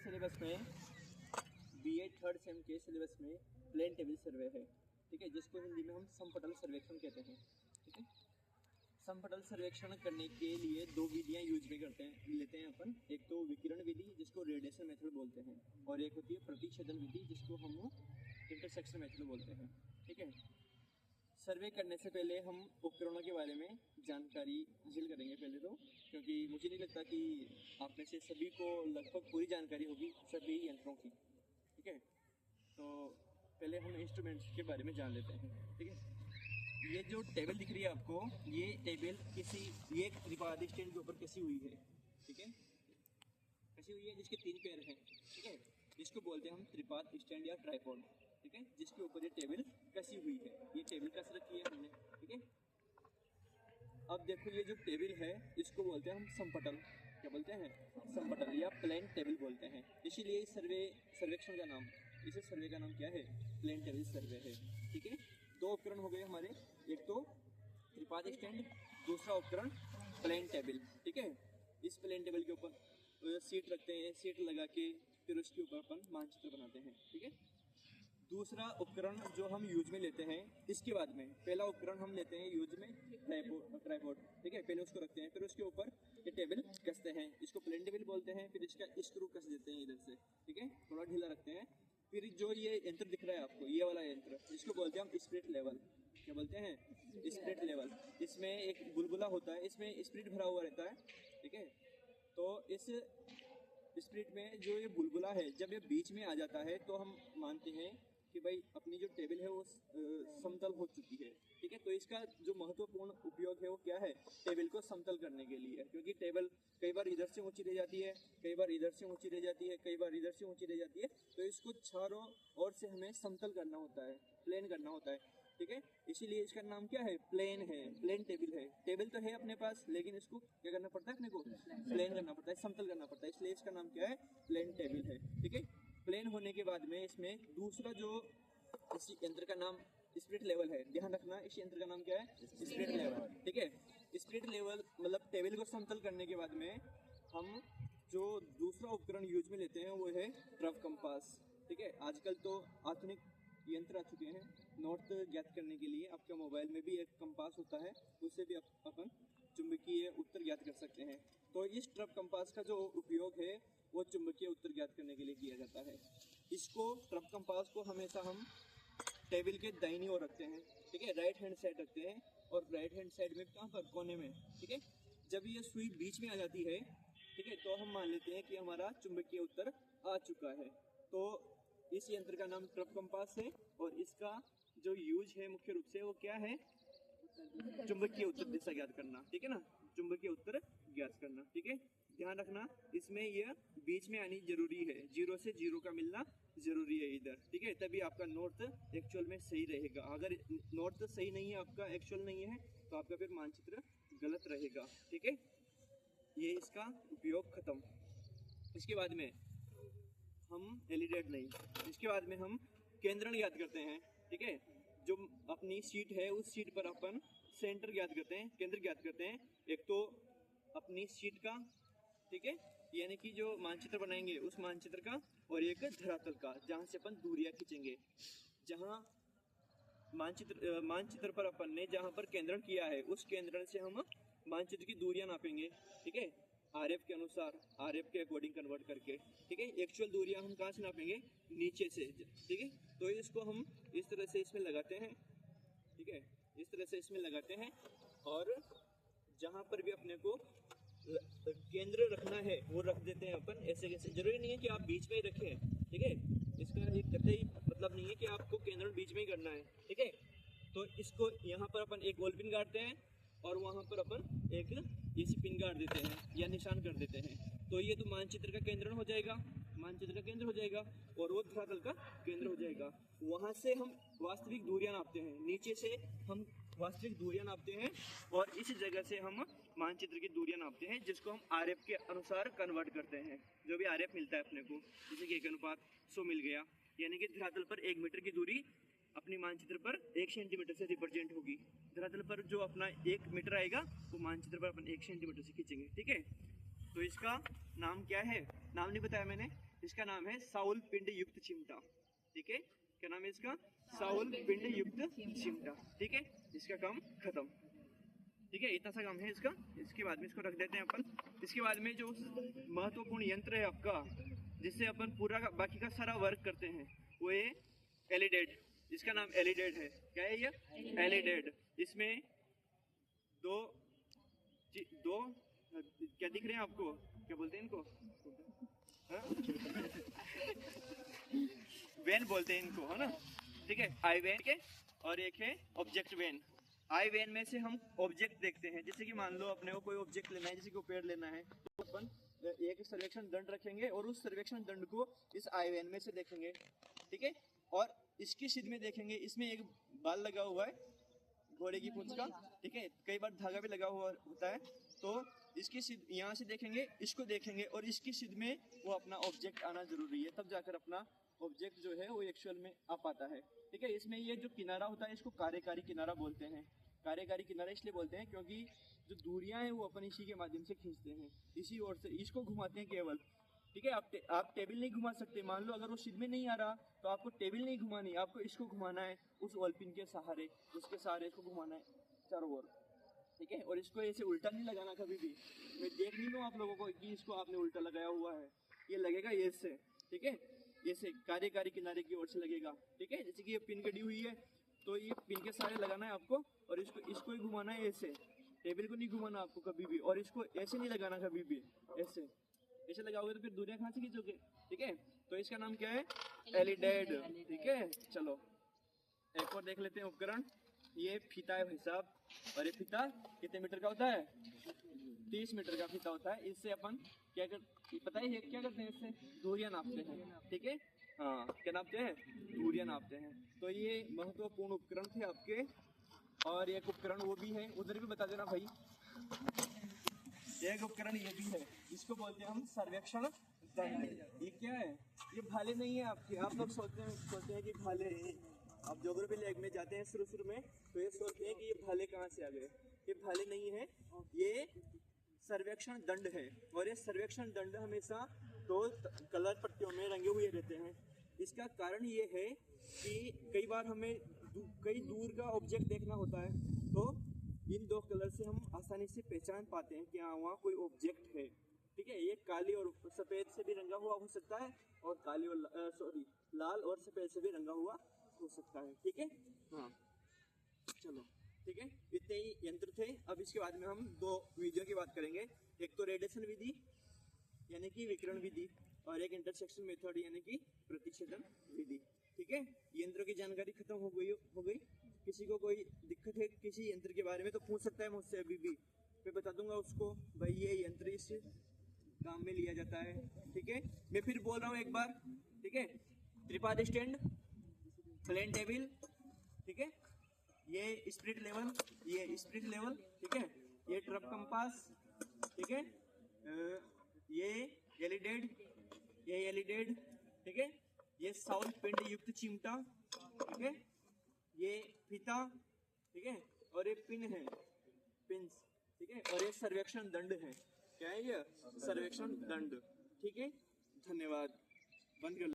Syllabus में BA third same के syllabus में प्लेन टेबल सर्वे है, ठीक है, जिसको हिंदी में हम समपटल सर्वेक्षण कहते हैं। ठीक है, समपटल सर्वेक्षण करने के लिए दो विधियां यूज में लेते हैं अपन। एक तो विकिरण विधि जिसको रेडिएशन मेथड बोलते हैं, और एक होती है प्रतिच्छेदन विधि जिसको हम इंटरसेक्शन मेथड बोलते हैं। ठीक है, सर्वे करने से पहले हम उपकरणों के बारे में जानकारी हासिल करेंगे पहले तो, क्योंकि मुझे नहीं लगता कि आप में से सभी को लगभग पूरी जानकारी होगी सभी यंत्रों की। ठीक है, तो पहले हम इंस्ट्रूमेंट्स के बारे में जान लेते हैं। ठीक है, ये जो टेबल दिख रही है आपको, ये टेबल ये एक त्रिपादी स्टैंड के ऊपर कसी हुई है। ठीक है, कसी हुई है जिसके 3 पैर हैं। ठीक है, जिसको बोलते हैं हम त्रिपाद स्टैंड या ट्राइपॉड। ठीक है, जिसके ऊपर ये टेबल कसी हुई है, ये टेबल कस रखी है हमने। ठीक है, अब देखो ये जो टेबल है इसको बोलते हैं हम समपटल। क्या बोलते हैं? समपटल या प्लेन टेबल बोलते हैं। इसीलिए इस सर्वेक्षण का नाम, इस सर्वे का नाम क्या है? प्लेन टेबल सर्वे है। ठीक है, 2 उपकरण हो गए हमारे, एक तो त्रिपाद स्टैंड, दूसरा उपकरण प्लेन टेबल। ठीक है, इस प्लेन टेबल के ऊपर सीट रखते हैं, सीट लगा के फिर उसके ऊपर अपन मानचित्र बनाते हैं। ठीक है, दूसरा उपकरण जो हम यूज में लेते हैं, इसके बाद में पहला उपकरण हम लेते हैं यूज में ट्राइपॉड। ठीक है, पहले उसको रखते हैं, फिर उसके ऊपर ये टेबल कसते हैं, इसको प्लेन टेबल बोलते हैं। फिर इसका स्क्रू कस देते हैं इधर से। ठीक है, थोड़ा ढीला रखते हैं। फिर जो ये यंत्र दिख रहा है आपको, ये वाला यंत्र, इसको बोलते हैं हम स्पिरिट लेवल। क्या बोलते हैं? Spirit level. इसमें एक बुलबुला होता है, इसमें स्पिरिट भरा हुआ रहता है। ठीक है, तो इस स्पिरिट में जो ये बुलबुला है, जब ये बीच में आ जाता है तो हम मानते हैं कि भाई अपनी जो टेबल है वो समतल हो चुकी है। ठीक है, तो इसका जो महत्वपूर्ण उपयोग है वो क्या है? टेबल को समतल करने के लिए, क्योंकि टेबल कई बार इधर से ऊंची रह जाती है, कई बार इधर से ऊंची रह जाती है, कई बार इधर से ऊंची रह जाती है। तो इसको चारों ओर से हमें समतल करना होता है, प्लेन करना होता है। ठीक है, इसीलिए इसका नाम क्या है? प्लेन है, प्लेन टेबल है। टेबल तो है अपने पास, लेकिन इसको क्या करना पड़ता है? अपने को प्लेन करना पड़ता है, समतल करना पड़ता है, इसलिए इसका नाम क्या है? प्लेन टेबल है। ठीक है, प्लेन होने के बाद में इसमें दूसरा जो इस यंत्र का नाम स्पिरिट लेवल है, ध्यान रखना इस यंत्र का नाम क्या है? Spirit level. ठीक है, स्पिरिट लेवल मतलब टेबल को समतल करने के बाद में हम जो दूसरा उपकरण यूज में लेते हैं वो है ट्रफ कंपास। ठीक है, आजकल तो आधुनिक यंत्र आ चुके हैं नॉर्थ ज्ञात करने के लिए। आपके मोबाइल में भी एक कंपास होता है, उससे भी अपन चुंबकीय उत्तर ज्ञात कर सकते हैं। तो इस ट्रफ कंपास का जो उपयोग है वो चुंबकीय उत्तर ज्ञात करने के लिए किया जाता है। इसको ट्रफ कंपास को हमेशा हम टेबल के दाहिनी ओर रखते हैं। ठीक है, राइट हैंड साइड रखते हैं, और राइट हैंड साइड में कहाँ पर? कोने में। ठीक है, जब ये सुई बीच में आ जाती है, ठीक है, तो हम मान लेते हैं कि हमारा चुंबकीय उत्तर आ चुका है। तो इस यंत्र का नाम ट्रफ कंपास है, और इसका जो यूज है मुख्य रूप से वो क्या है? चुंबकीय उत्तर दिशा ज्ञात करना। ठीक है ना, चुंबकीय उत्तर ज्ञात करना। ठीक है, ध्यान रखना इसमें यह बीच में आनी जरूरी है, 0 से 0 का मिलना जरूरी है इधर। ठीक है, तभी आपका नॉर्थ एक्चुअल में सही रहेगा। अगर नॉर्थ सही नहीं है, आपका एक्चुअल नहीं है, तो आपका फिर मानचित्र गलत रहेगा। ठीक है, ये इसका उपयोग खत्म। इसके बाद में हम एलिडेट नहीं, इसके बाद में हम केंद्रण ज्ञात करते हैं। ठीक है, जो अपनी सीट है उस सीट पर अपन सेंटर ज्ञात करते हैं, केंद्र ज्ञात करते हैं। एक तो अपनी सीट का, ठीक है, यानी कि जो मानचित्र बनाएंगे उस मानचित्र का, और एक धरातल का जहाँ से अपन दूरियां खींचेंगे। जहाँ मानचित्र पर अपन ने जहाँ पर केंद्रण किया है उस केंद्रण से हम मानचित्र की दूरियां नापेंगे। ठीक है, आरएफ के अनुसार, आरएफ के अकॉर्डिंग कन्वर्ट करके। ठीक है, एक्चुअल दूरियां हम कहाँ से नापेंगे? नीचे से। ठीक है, तो इसको हम इस तरह से इसमें लगाते हैं। ठीक है, इस तरह से इसमें लगाते हैं, और जहाँ पर भी अपने को केंद्र रखना है वो रख देते हैं अपन। ऐसे कैसे? जरूरी नहीं है कि आप बीच में ही रखें। ठीक है, इसका एक कतई मतलब नहीं है कि आपको केंद्र बीच में ही करना है। ठीक है, तो इसको यहाँ पर अपन एक गोल पिन गाड़ते हैं, और वहाँ पर अपन एक इसी पिन गाड़ देते हैं या निशान कर देते हैं। तो ये तो मानचित्र का केंद्र हो जाएगा, मानचित्र का केंद्र हो जाएगा, और वो धरातल का केंद्र हो जाएगा। वहाँ से हम वास्तविक दूरियां नापते हैं, नीचे से हम वास्तविक दूरियां नापते हैं, और इस जगह से हम मानचित्र की दूरियां नापते हैं, जिसको हम आरएफ के अनुसार कन्वर्ट करते हैं। जो भी आरएफ मिलता है अपने को, जैसे कि 1:100 मिल गया, यानी कि धरातल पर 1 मीटर की दूरी अपनी मानचित्र पर 1 सेंटीमीटर से रिप्रेजेंट होगी। धरातल पर जो अपना 1 मीटर आएगा वो मानचित्र पर अपन 1 सेंटीमीटर से खींचेंगे। ठीक है, तो इसका नाम क्या है? नाम नहीं बताया मैंने, इसका नाम है साउल पिंड युक्त चिमटा। ठीक है, क्या नाम है इसका? साउल पिंड युक्त चिमटा। ठीक है, इसका काम खत्म। ठीक है, इतना सा काम है इसका। इसके बाद में इसको रख देते हैं अपन। इसके बाद में जो महत्वपूर्ण यंत्र है आपका, जिससे अपन पूरा बाकी का सारा वर्क करते हैं, वो है एलिडेड। इसका नाम एलिडेड है। क्या है ये? एलिडेड। इसमें दो क्या दिख रहे हैं आपको? क्या बोलते हैं इनको? वेन बोलते हैं इनको, है ना? ठीक है, आई वेन के, और एक है ऑब्जेक्ट वेन। आई वेन में से हम ऑब्जेक्ट देखते हैं। जैसे कि मान लो अपने को कोई ऑब्जेक्ट लेना है, जैसे कि पेड़ लेना है, तो अपन एक सर्वेक्षण दंड रखेंगे और उस सर्वेक्षण दंड को इस आई वेन में से देखेंगे। ठीक है, और इसकी सिद्ध में देखेंगे, इसमें एक बाल लगा हुआ है घोड़े की पूंछ का। ठीक है, कई बार धागा भी लगा हुआ होता है। तो इसकी सिद्ध यहाँ से देखेंगे, इसको देखेंगे, और इसकी सिद्ध में वो अपना ऑब्जेक्ट आना जरूरी है, तब जाकर अपना ऑब्जेक्ट जो है वो एक्चुअल में आ पाता है। ठीक है, इसमें ये जो किनारा होता है इसको कार्यकारी किनारा बोलते हैं। कार्यकारी किनारा इसलिए बोलते हैं क्योंकि जो दूरियां हैं वो अपन इसी के माध्यम से खींचते हैं, इसी ओर से इसको घुमाते हैं केवल। ठीक है, आप टेबल नहीं घुमा सकते। मान लो अगर वो सिद्ध में नहीं आ रहा तो आपको टेबल नहीं घुमानी, आपको इसको घुमाना है उस वॉलपिन के सहारे, उसके सहारे इसको घुमाना है चारों ओर। ठीक है, और इसको ऐसे उल्टा नहीं लगाना कभी भी। मैं देख नहीं लूँ आप लोगों को कि इसको आपने उल्टा लगाया हुआ है, ये लगेगा ये से। ठीक है, ये से कार्यकारी किनारे की ओर से लगेगा। ठीक है, जैसे कि ये पिन कटी हुई है तो ये पिन के सहारे लगाना है आपको, और इसको ही घुमाना है ऐसे। टेबल को नहीं घुमाना आपको कभी भी, और इसको ऐसे नहीं लगाना कभी भी, ऐसे लगाओगे तो फिर दूरियां कहाँ से खींचोगे। ठीक है, तो इसका नाम क्या है? एलिडेड। ठीक है, चलो एक और देख लेते हैं उपकरण। ये फीता है भाई साहब, और ये फीता कितने मीटर का होता है? 30 मीटर का फीता होता है। इससे अपन क्या पता है क्या करते हैं? इससे दूरियां नापते हैं। ठीक है, हाँ, क्या नापते हैं? दूरियां नापते हैं। तो ये महत्वपूर्ण उपकरण थे आपके। और एक उपकरण वो भी है, उधर भी बता देना भाई। एक उपकरण ये भी है, इसको बोलते हैं हम सर्वेक्षण दंड। ये क्या है? ये भाले नहीं है आपके। आप लोग सोचते हैं कि भाले, आप ज्योग्राफी लैब में जाते हैं शुरू में, तो ये सोचते हैं कि ये भाले कहाँ से आ गए। ये भाले नहीं है, ये सर्वेक्षण दंड है। और ये सर्वेक्षण दंड हमेशा 2 कलर पट्टियों में रंगे हुए रहते हैं। इसका कारण ये है कि कई बार हमें कई दूर का ऑब्जेक्ट देखना होता है, तो इन 2 कलर से हम आसानी से पहचान पाते हैं कि हाँ वहाँ कोई ऑब्जेक्ट है। ठीक है, ये काली और सफ़ेद से भी रंगा हुआ हो सकता है, और काली और लाल और सफ़ेद से भी रंगा हुआ हो सकता है। ठीक है, हाँ चलो ठीक है, इतने ही यंत्र थे। अब इसके बाद में हम 2 विधियों की बात करेंगे। एक तो रेडिएशन विधि यानी कि विकिरण विधि, और एक इंटरसेक्शन मेथड यानी कि प्रतिच्छेदन विधि। ठीक है, यंत्रों की जानकारी खत्म हो गई। किसी को कोई दिक्कत है किसी यंत्र के बारे में तो पूछ सकता है मुझसे अभी भी, मैं बता दूंगा उसको भाई ये यंत्र इस काम में लिया जाता है। ठीक है, मैं फिर बोल रहा हूँ एक बार। ठीक है, त्रिपाद स्टैंड, प्लेन टेबल, ठीक है, ये स्पिरिट लेवल, ये स्पिरिट लेवल, ठीक है, ये ट्रप कंपास, ठीक है, ये एलिडेड, ये एलिडेड, ठीक है, ये साउल पिंड युक्त चिमटा, ठीक है, ये फीता, ठीक है, और ये पिन है, पिंस, ठीक है, और ये सर्वेक्षण दंड है। क्या है ये? सर्वेक्षण दंड। ठीक है, धन्यवाद। बंद कर।